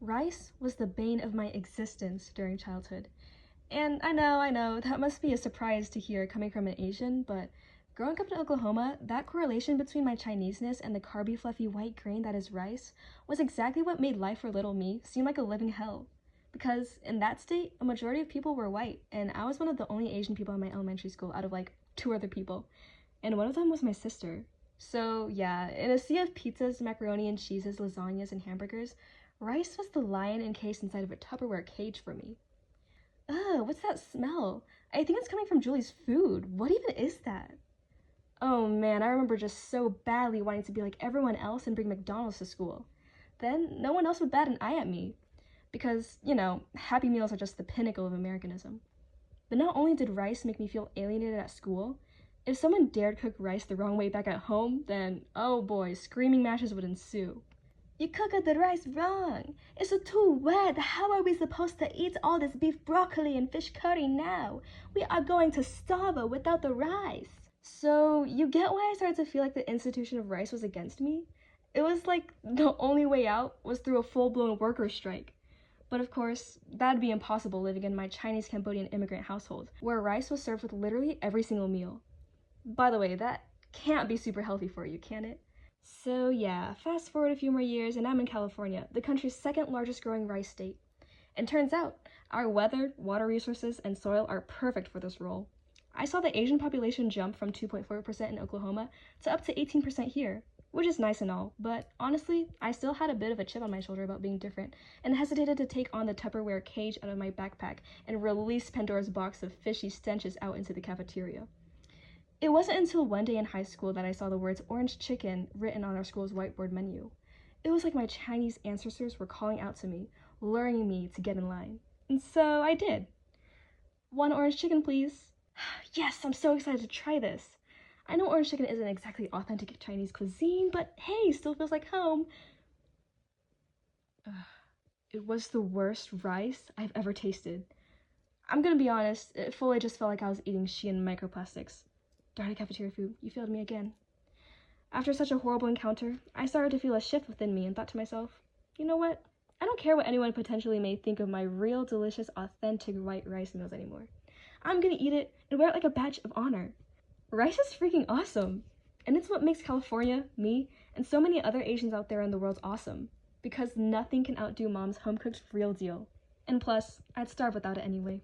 Rice was the bane of my existence during childhood. And I know, that must be a surprise to hear coming from an Asian, but growing up in Oklahoma, that correlation between my Chineseness and the carby, fluffy white grain that is rice was exactly what made life for little me seem like a living hell. Because in that state, a majority of people were white, and I was one of the only Asian people in my elementary school out of like 2 other people. And one of them was my sister. So yeah, in a sea of pizzas, macaroni and cheeses, lasagnas, and hamburgers, rice was the lion encased inside of a Tupperware cage for me. Ugh, what's that smell? I think it's coming from Julie's food. What even is that? Oh man, I remember just so badly wanting to be like everyone else and bring McDonald's to school. Then no one else would bat an eye at me. Because, Happy Meals are just the pinnacle of Americanism. But not only did rice make me feel alienated at school, if someone dared cook rice the wrong way back at home, then, oh boy, screaming matches would ensue. You cooked the rice wrong. It's too wet. How are we supposed to eat all this beef broccoli and fish curry now? We are going to starve without the rice. So you get why I started to feel like the institution of rice was against me? It was like the only way out was through a full-blown worker strike. But of course, that'd be impossible living in my Chinese Cambodian immigrant household, where rice was served with literally every single meal. By the way, that can't be super healthy for you, can it? So yeah, fast forward a few more years and I'm in California, the country's second largest growing rice state. And turns out, our weather, water resources, and soil are perfect for this role. I saw the Asian population jump from 2.4% in Oklahoma to up to 18% here, which is nice and all, but honestly, I still had a bit of a chip on my shoulder about being different and hesitated to take on the Tupperware cage out of my backpack and release Pandora's box of fishy stenches out into the cafeteria. It wasn't until one day in high school that I saw the words orange chicken written on our school's whiteboard menu. It was like my Chinese ancestors were calling out to me, luring me to get in line. And so I did. One orange chicken, please. Yes, I'm so excited to try this. I know orange chicken isn't exactly authentic Chinese cuisine, but hey, still feels like home. It was the worst rice I've ever tasted. I'm gonna be honest, it fully just felt like I was eating Shein microplastics. Darn it, cafeteria food, you failed me again. After such a horrible encounter, I started to feel a shift within me and thought to myself, you know what? I don't care what anyone potentially may think of my real, delicious, authentic white rice meals anymore. I'm gonna eat it and wear it like a badge of honor. Rice is freaking awesome. And it's what makes California, me, and so many other Asians out there in the world awesome. Because nothing can outdo mom's home-cooked real deal. And plus, I'd starve without it anyway.